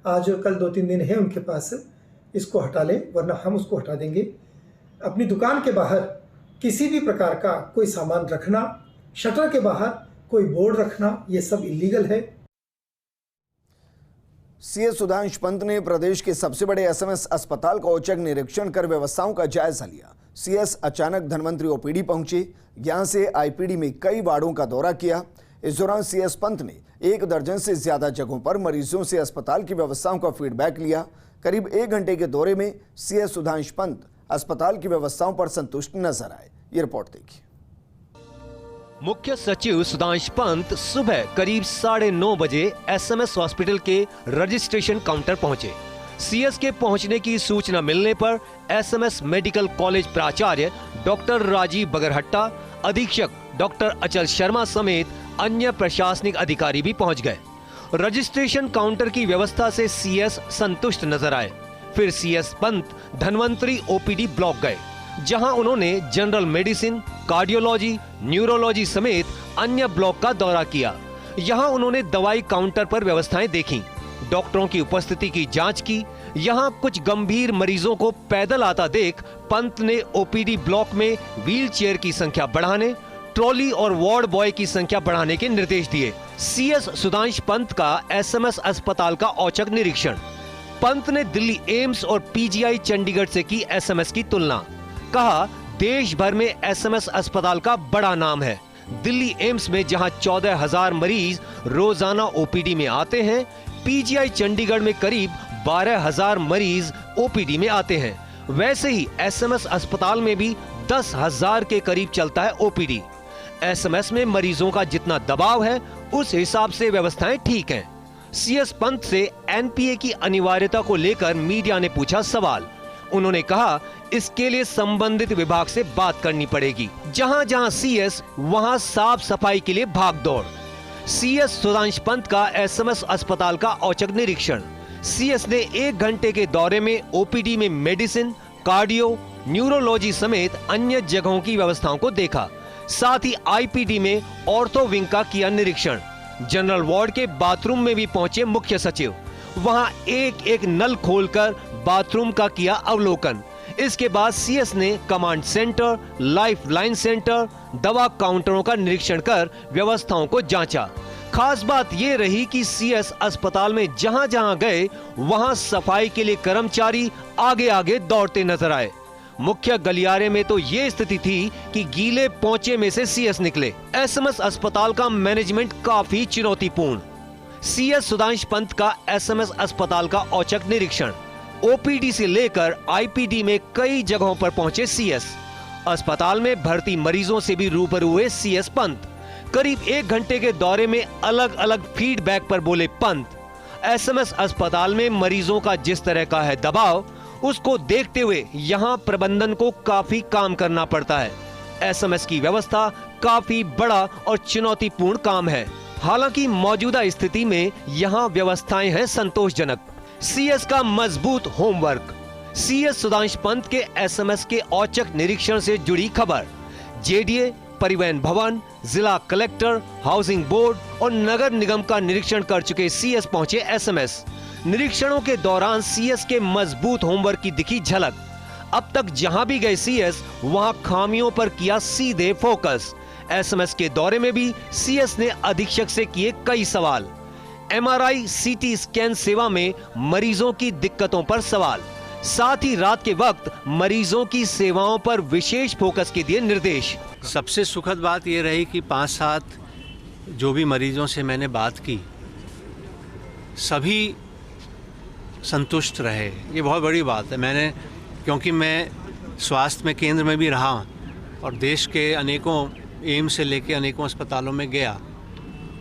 Speaker 19: आज और कल 2-3 दिन है उनके पास, इसको हटा लें वरना हम उसको हटा देंगे। अपनी दुकान के बाहर किसी भी प्रकार का कोई सामान रखना, शटर के बाहर कोई बोर्ड रखना, ये सब इलीगल है।
Speaker 15: सीएस सुधांशु पंत ने प्रदेश के सबसे बड़े एसएमएस अस्पताल का औचक निरीक्षण कर व्यवस्थाओं का जायजा लिया। सीएस अचानक धनवंतरी ओपीडी पहुंचे, यहां से आईपीडी में कई वार्डों का दौरा किया। इस दौरान सीएस पंत ने 1 दर्जन से ज्यादा जगहों पर मरीजों से अस्पताल की व्यवस्थाओं का फीडबैक लिया। करीब 1 घंटे के दौरे में सीएस सुधांशु पंत अस्पताल की व्यवस्थाओं पर संतुष्ट नजर आए। ये रिपोर्ट देखिए।
Speaker 20: मुख्य सचिव सुधांशु पंत सुबह करीब 9:30 बजे एसएमएस हॉस्पिटल के रजिस्ट्रेशन काउंटर पहुंचे। सीएस के पहुंचने की सूचना मिलने पर एसएमएस मेडिकल कॉलेज प्राचार्य डॉक्टर राजीव बगरहट्टा, अधीक्षक डॉक्टर अचल शर्मा समेत अन्य प्रशासनिक अधिकारी भी पहुंच गए। रजिस्ट्रेशन काउंटर की व्यवस्था से सीएस संतुष्ट नजर आए। फिर CS Pant Dhanvantari OPD block गए, जहां उन्होंने जनरल मेडिसिन, कार्डियोलॉजी, न्यूरोलॉजी समेत अन्य ब्लॉक का दौरा किया। यहां उन्होंने दवाई काउंटर पर व्यवस्थाएं देखी, डॉक्टरों की उपस्थिति की जांच की। यहां कुछ गंभीर मरीजों को पैदल आता देख पंत ने ओपीडी ब्लॉक में व्हील चेयर की संख्या बढ़ाने, ट्रॉली और वार्ड बॉय की संख्या बढ़ाने के निर्देश दिए। सीएस सुधांशु पंत का एसएमएस अस्पताल का औचक निरीक्षण। पंत ने दिल्ली एम्स और पीजीआई चंडीगढ़ से की एसएमएस की तुलना। कहा, देश भर में एसएमएस अस्पताल का बड़ा नाम है। दिल्ली एम्स में जहां 14,000 मरीज रोजाना ओपीडी में आते हैं, पीजीआई चंडीगढ़ में करीब 12,000 मरीज ओपीडी में आते हैं। वैसे ही एसएमएस अस्पताल में भी 10,000 के करीब चलता है ओपीडी। एसएमएस में मरीजों का जितना दबाव है, उस हिसाब से व्यवस्थाएं ठीक हैं। सीएस पंत से एनपीए की अनिवार्यता को लेकर मीडिया ने पूछा सवाल। उन्होंने कहा, इसके लिए संबंधित विभाग से बात करनी पड़ेगी। जहां जहां सीएस, वहां साफ सफाई के लिए भागदौड़। सीएस सुधांशु पंत का एसएमएस अस्पताल का औचक निरीक्षण। सीएस ने 1 घंटे के दौरे में ओपीडी में मेडिसिन, कार्डियो, न्यूरोलॉजी समेत अन्य जगहों की व्यवस्थाओं को देखा। साथ ही आईपीडी में ऑर्थो विंग का किया निरीक्षण। जनरल वार्ड के बाथरूम में भी पहुंचे मुख्य सचिव। वहां एक एक नल खोलकर बाथरूम का किया अवलोकन। इसके बाद सीएस ने command centre, life line centre, दवा काउंटरों का निरीक्षण कर व्यवस्थाओं को जांचा। खास बात यह रही कि सीएस अस्पताल में जहां जहां गए वहां सफाई के लिए कर्मचारी आगे आगे दौड़ते नजर आए। मुख्य गलियारे में तो ये स्थिति थी कि गीले पोंचे में से सीएस निकले। एसएमएस अस्पताल का मैनेजमेंट काफी चुनौतीपूर्ण। सीएस सुधांश पंत का एसएमएस अस्पताल का औचक निरीक्षण। ओपीडी से लेकर आईपीडी में कई जगहों पर पहुंचे सीएस। अस्पताल में भर्ती मरीजों से भी रूबरू हुए सीएस पंत। करीब 1 घंटे के दौरे में अलग अलग फीडबैक पर बोले पंत। एसएमएस अस्पताल में मरीजों का जिस तरह का है दबाव, उसको देखते हुए यहां प्रबंधन को काफी काम करना पड़ता है। एसएमएस की व्यवस्था काफी बड़ा और चुनौतीपूर्ण काम है। हालांकि मौजूदा स्थिति में यहां व्यवस्थाएं हैं संतोषजनक। सीएस का मजबूत होमवर्क। सीएस सुधांश पंत के एसएमएस के औचक निरीक्षण से जुड़ी खबर। जेडीए, परिवहन भवन, जिला कलेक्टर, हाउसिंग बोर्ड और नगर निगम का निरीक्षण कर चुके सीएस पहुंचे एसएमएस। निरीक्षणों के दौरान सीएस के मजबूत होमवर्क की दिखी झलक। अब तक जहां भी गए सीएस वहां खामियों पर किया सीधे फोकस। एसएमएस के दौरे में भी सीएस ने अधीक्षक से किए कई सवाल। एमआरआई, सीटी स्कैन सेवा में मरीजों की दिक्कतों पर सवाल। साथ ही रात के वक्त मरीजों की सेवाओं पर विशेष फोकस के दिए निर्देश।
Speaker 21: सबसे सुखद बात यह रही कि 5-7 जो भी मरीजों से मैंने बात की, सभी संतुष्ट रहे। ये बहुत बड़ी बात है। क्योंकि मैं स्वास्थ्य में केंद्र में भी रहा और देश के अनेकों एम्स से लेके अनेकों अस्पतालों में गया,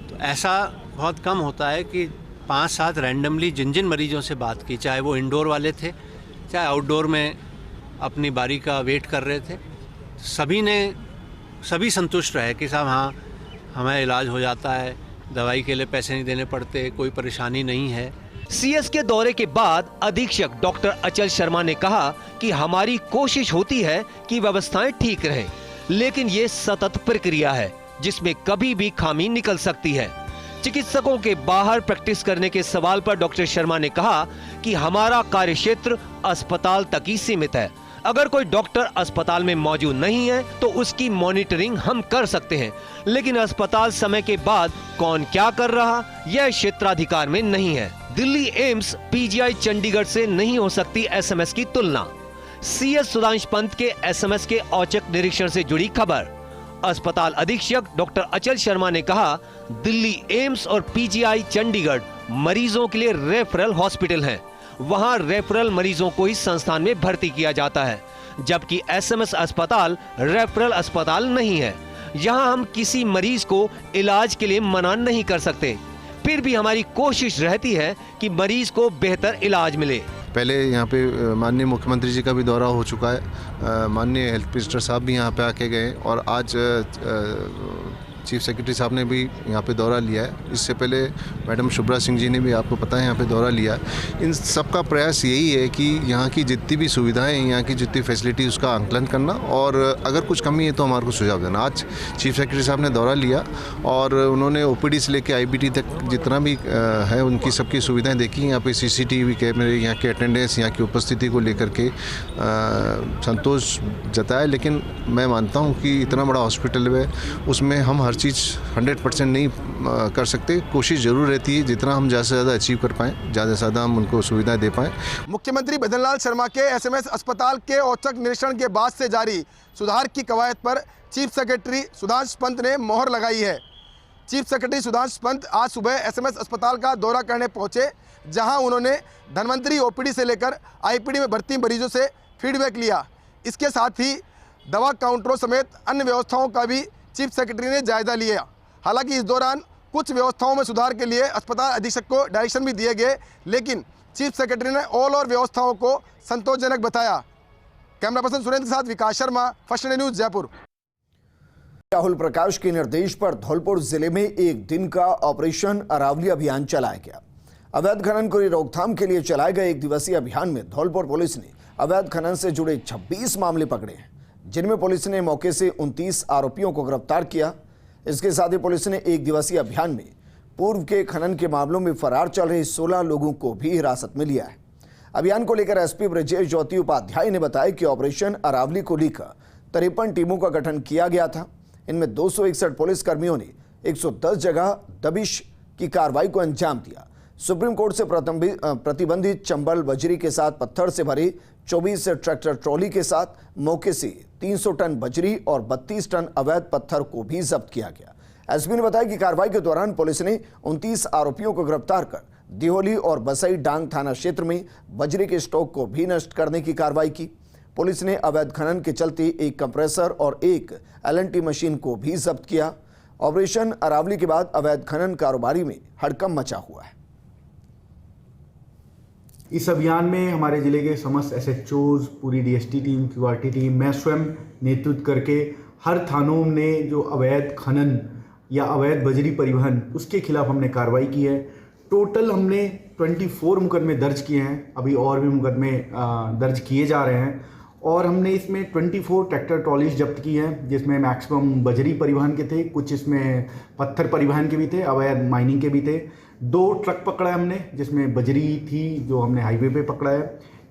Speaker 21: तो ऐसा बहुत कम होता है कि 5-7 रैंडमली जिन मरीजों से बात की, चाहे वो इंडोर वाले थे चाहे आउटडोर में अपनी बारी का वेट कर रहे थे, सभी संतुष्ट रहे कि साहब हाँ, हमें इलाज हो जाता है, दवाई के लिए पैसे नहीं देने पड़ते, कोई परेशानी नहीं है।
Speaker 20: सीएस के दौरे के बाद अधीक्षक डॉक्टर अचल शर्मा ने कहा कि हमारी कोशिश होती है कि व्यवस्थाएं ठीक रहें, लेकिन ये सतत प्रक्रिया है जिसमें कभी भी खामी निकल सकती है। चिकित्सकों के बाहर प्रैक्टिस करने के सवाल पर डॉक्टर शर्मा ने कहा कि हमारा कार्यक्षेत्र अस्पताल तक ही सीमित है। अगर कोई डॉक्टर अस्पताल में मौजूद नहीं है तो उसकी मॉनिटरिंग हम कर सकते हैं, लेकिन अस्पताल समय के बाद कौन क्या कर रहा यह क्षेत्राधिकार में नहीं है। दिल्ली एम्स, पीजीआई चंडीगढ़ से नहीं हो सकती एसएमएस की तुलना। सीएस सुधांश पंत के एसएमएस के औचक निरीक्षण से जुड़ी खबर। अस्पताल अधीक्षक डॉक्टर अचल शर्मा ने कहा, दिल्ली एम्स और पीजीआई चंडीगढ़ मरीजों के लिए रेफरल हॉस्पिटल हैं। वहां रेफरल मरीजों को ही संस्थान में भर्ती किया जाता है, जबकि एसएमएस अस्पताल रेफरल अस्पताल नहीं है। यहां हम किसी मरीज को इलाज के लिए मना नहीं कर सकते, फिर भी हमारी कोशिश रहती है कि मरीज को बेहतर इलाज मिले।
Speaker 22: पहले यहाँ पे माननीय मुख्यमंत्री जी का भी दौरा हो चुका है, माननीय हेल्थ मिनिस्टर साहब भी यहाँ पे आके गए और आज चीफ सेक्रेटरी साहब ने भी यहाँ पे दौरा लिया है। इससे पहले मैडम शुभ्रा सिंह जी ने भी, आपको पता है, यहाँ पे दौरा लिया है। इन सब का प्रयास यही है कि यहाँ की जितनी भी सुविधाएं, यहाँ की जितनी फैसिलिटी, उसका आंकलन करना और अगर कुछ कमी है तो हमारे को सुझाव देना। आज चीफ सेक्रेटरी साहब ने दौरा लिया और उन्होंने ओपीडी से लेकर आईपीडी तक जितना भी है उनकी सबकी सुविधाएँ देखी। यहाँ पे CCTV कैमरे, यहाँ के अटेंडेंस, यहाँ की उपस्थिति को लेकर के संतोष जताया। लेकिन मैं मानता हूँ कि इतना बड़ा हॉस्पिटल है, उसमें हम हर चीज़ 100% नहीं कर सकते। कोशिश जरूर रहती है जितना हम ज़्यादा से ज़्यादा अचीव कर पाएँ, ज़्यादा से ज़्यादा हम उनको सुविधाएं दे पाएँ।
Speaker 23: मुख्यमंत्री भजनलाल शर्मा के एसएमएस अस्पताल के औचक निरीक्षण के बाद से जारी सुधार की कवायद पर चीफ सेक्रेटरी सुधांश पंत ने मोहर लगाई है। चीफ सेक्रेटरी सुधांश पंत आज सुबह एसएमएस अस्पताल का दौरा करने पहुंचे, जहां उन्होंने धन्वंतरी ओपीडी से लेकर आईपीडी में भर्ती मरीजों से फीडबैक लिया। इसके साथ ही दवा काउंटरों समेत अन्य व्यवस्थाओं का भी चीफ सेक्रेटरी ने जायजा लिया। हालांकि इस दौरान कुछ व्यवस्थाओं में सुधार के लिए अस्पताल अधीक्षक को डायरेक्शन भी दिए गए, लेकिन चीफ सेक्रेटरी ने ऑल और व्यवस्थाओं को संतोषजनक बताया। कैमरा पर्सन सुरेंद्र के साथ Vikas Sharma, first India news, Jaipur.
Speaker 15: Rahul Prakash के निर्देश पर धौलपुर जिले में एक दिन का ऑपरेशन अरावली अभियान चलाया गया। अवैध खनन की रोकथाम के लिए चलाए गए 1 दिवसीय अभियान में धौलपुर पुलिस ने अवैध खनन से जुड़े 26 मामले पकड़े हैं, जिनमें पुलिस ने मौके से 29 आरोपियों को गिरफ्तार किया। इसके साथ ही पुलिस ने 1 दिवसीय अभियान में पूर्व के खनन के मामलों में फरार चल रहे 16 लोगों को भी हिरासत में लिया है। अभियान को लेकर एसपी ब्रजेश ज्योति उपाध्याय ने बताया कि ऑपरेशन अरावली को लेकर 53 टीमों का गठन किया गया था। इनमें 261 पुलिस कर्मियों ने 110 जगह दबिश की कार्रवाई को अंजाम दिया। सुप्रीम कोर्ट से प्रतिबंधित चंबल बजरी के साथ पत्थर से भरे 24 ट्रैक्टर ट्रॉली के साथ मौके से 300 टन बजरी और 32 टन अवैध पत्थर को भी जब्त किया गया। एसपी ने बताया कि कार्रवाई के दौरान पुलिस ने 29 आरोपियों को गिरफ्तार कर दिहोली और बसई डांग थाना क्षेत्र में बजरी के स्टॉक को भी नष्ट करने की कार्रवाई की। पुलिस ने अवैध खनन के चलते एक कंप्रेसर और एक एलएनटी मशीन को भी जब्त किया। ऑपरेशन अरावली के बाद अवैध खनन कारोबारी में हड़कंप मचा हुआ है।
Speaker 2: इस अभियान में हमारे जिले के समस्त एसएचओज, पूरी डीएसटी टीम, क्यूआरटी टीम, मैं स्वयं नेतृत्व करके हर थानों ने जो अवैध खनन या अवैध बजरी परिवहन उसके खिलाफ हमने कार्रवाई की है। टोटल हमने 24 मुकदमे दर्ज किए हैं, अभी और भी मुकदमे दर्ज किए जा रहे हैं और हमने इसमें 24 ट्रैक्टर ट्रॉलीज जब्त की हैं, जिसमें मैक्सिमम बजरी परिवहन के थे, कुछ इसमें पत्थर परिवहन के भी थे, अवैध माइनिंग के भी थे। 2 ट्रक पकड़ा है हमने जिसमें बजरी थी जो हमने हाईवे पे पकड़ा है।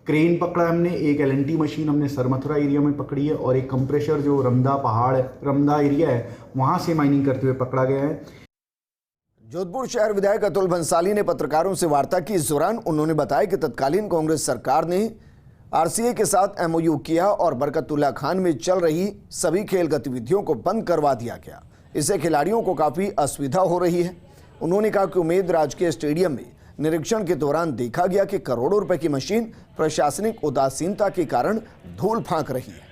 Speaker 2: क्रेन पकड़ा है हमने, एक एलएनटी मशीन हमने सरमथुरा एरिया में पकड़ी है और एक कंप्रेशर जो रमदा एरिया है वहाँ से माइनिंग करते हुए पकड़ा गया है।
Speaker 15: जोधपुर शहर विधायक अतुल भंसाली ने पत्रकारों से वार्ता की। इस दौरान उन्होंने बताया कि तत्कालीन कांग्रेस सरकार ने आरसीए के साथ एमओयू किया और बरकतुल्ला खान में चल रही सभी खेल गतिविधियों को बंद करवा दिया गया। इससे खिलाड़ियों को काफ़ी असुविधा हो रही है। उन्होंने कहा कि उम्मेद राजकीय स्टेडियम में निरीक्षण के दौरान देखा गया कि करोड़ों रुपए की मशीन प्रशासनिक उदासीनता के कारण धूल फांक रही है।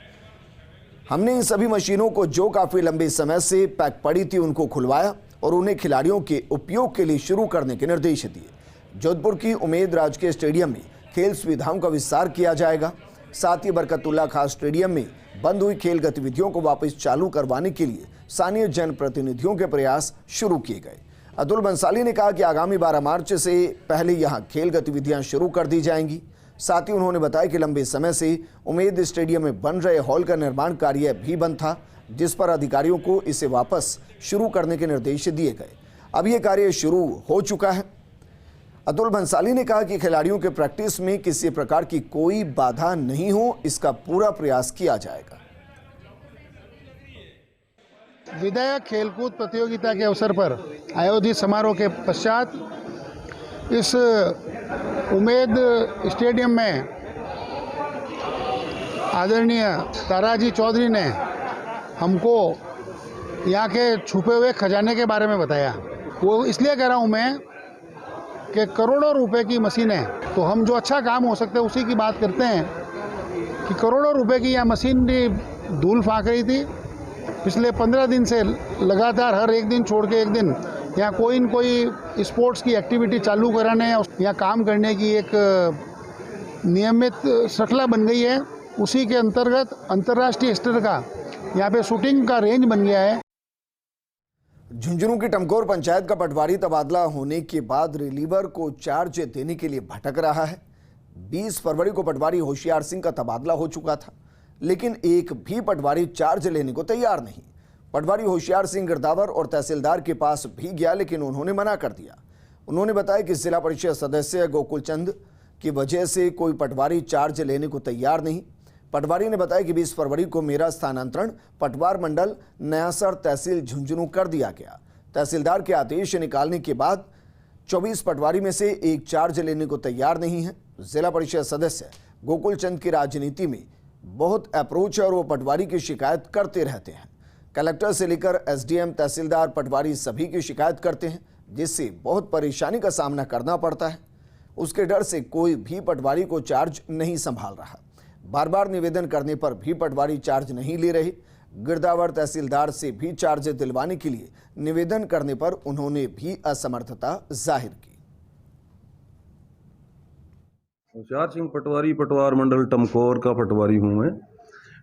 Speaker 15: हमने इन सभी मशीनों को जो काफ़ी लंबे समय से पैक पड़ी थी उनको खुलवाया और उन्हें खिलाड़ियों के उपयोग के लिए शुरू करने के निर्देश दिए। जोधपुर की उम्मेद राजकीय स्टेडियम में खेल सुविधाओं का विस्तार किया जाएगा। साथ ही बरकतुल्ला खान स्टेडियम में बंद हुई खेल गतिविधियों को वापस चालू करवाने के लिए स्थानीय जनप्रतिनिधियों के प्रयास शुरू किए गए। अतुल बंसाली ने कहा कि आगामी 12 मार्च से पहले यहां खेल गतिविधियां शुरू कर दी जाएंगी। साथ ही उन्होंने बताया कि लंबे समय से उम्मेद स्टेडियम में बन रहे हॉल का निर्माण कार्य भी बंद था, जिस पर अधिकारियों को इसे वापस शुरू करने के निर्देश दिए गए। अब यह कार्य शुरू हो चुका है। अतुल बंसाली ने कहा कि खिलाड़ियों के प्रैक्टिस में किसी प्रकार की कोई बाधा नहीं हो, इसका पूरा प्रयास किया जाएगा।
Speaker 14: विधायक खेलकूद प्रतियोगिता के अवसर पर आयोजित समारोह के पश्चात इस उम्मेद स्टेडियम में आदरणीय ताराजी चौधरी ने हमको यहाँ के छुपे हुए खजाने के बारे में बताया। वो इसलिए कह रहा हूँ मैं कि करोड़ों रुपए की मशीनें, तो हम जो अच्छा काम हो सकता है उसी की बात करते हैं कि करोड़ों रुपए की यह मशीन धूल फाँक रही थी। पिछले 15 दिन से लगातार हर एक दिन छोड़ के एक दिन यहाँ कोई न कोई स्पोर्ट्स की एक्टिविटी चालू कराने या काम करने की एक नियमित श्रृंखला बन गई है। उसी के अंतर्गत अंतर्राष्ट्रीय स्तर का यहाँ पे शूटिंग का रेंज बन गया है।
Speaker 15: झुंझुनू की टमकोर पंचायत का पटवारी तबादला होने के बाद रिलीवर को चार्ज देने के लिए भटक रहा है। 20 फरवरी को पटवारी होशियार सिंह का तबादला हो चुका था, लेकिन एक भी पटवारी चार्ज लेने को तैयार नहीं। पटवारी होशियार सिंह गिरदावर और तहसीलदार के पास भी गया, लेकिन उन्होंने मना कर दिया। उन्होंने बताया कि जिला परिषद सदस्य गोकुल चंद की वजह से कोई पटवारी चार्ज लेने को तैयार नहीं। पटवारी ने बताया कि 20 फरवरी को मेरा स्थानांतरण पटवार मंडल नयासर तहसील झुंझुनू कर दिया गया। तहसीलदार के आदेश निकालने के बाद 24 पटवारी में से एक चार्ज लेने को तैयार नहीं है। जिला परिषद सदस्य गोकुल चंद की राजनीति में बहुत अप्रोच है और वो पटवारी की शिकायत करते रहते हैं। कलेक्टर से लेकर एसडीएम, तहसीलदार, पटवारी सभी की शिकायत करते हैं, जिससे बहुत परेशानी का सामना करना पड़ता है। उसके डर से कोई भी पटवारी को चार्ज नहीं संभाल रहा। बार बार निवेदन करने पर भी पटवारी चार्ज नहीं ले रहे। गिरदावर तहसीलदार से भी चार्ज दिलवाने के लिए निवेदन करने पर उन्होंने भी असमर्थता जाहिर की।
Speaker 3: होशियार सिंह पटवारी, पटवार मंडल टमकोर का पटवारी हूँ मैं।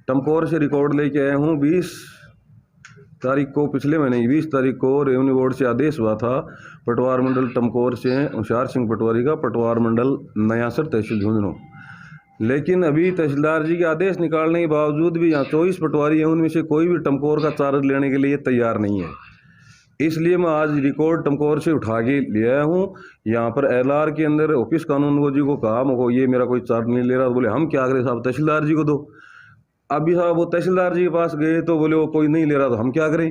Speaker 3: टमकोर से रिकॉर्ड लेके आया हूँ। 20 तारीख को, पिछले महीने 20 तारीख को रेवेन्यू बोर्ड से आदेश हुआ था पटवार मंडल टमकोर से होशियार सिंह पटवारी का पटवार मंडल नयासर तहसील झुंझुनू। लेकिन अभी तहसीलदार जी के आदेश निकालने के बावजूद भी यहाँ 24 पटवारी हैं, उनमें से कोई भी टमकोर का चार्ज लेने के लिए तैयार नहीं है। इसलिए मैं आज रिकॉर्ड टमकोर से उठा के ले आया हूँ। यहाँ पर एलआर के अंदर ऑफिस कानून जी को कहा मुझको ये मेरा कोई चार्ज नहीं ले रहा। बोले हम क्या करें साहब, तहसीलदार जी को दो। अभी साहब वो तहसीलदार जी के पास गए तो बोले वो कोई नहीं ले रहा, तो हम क्या करें।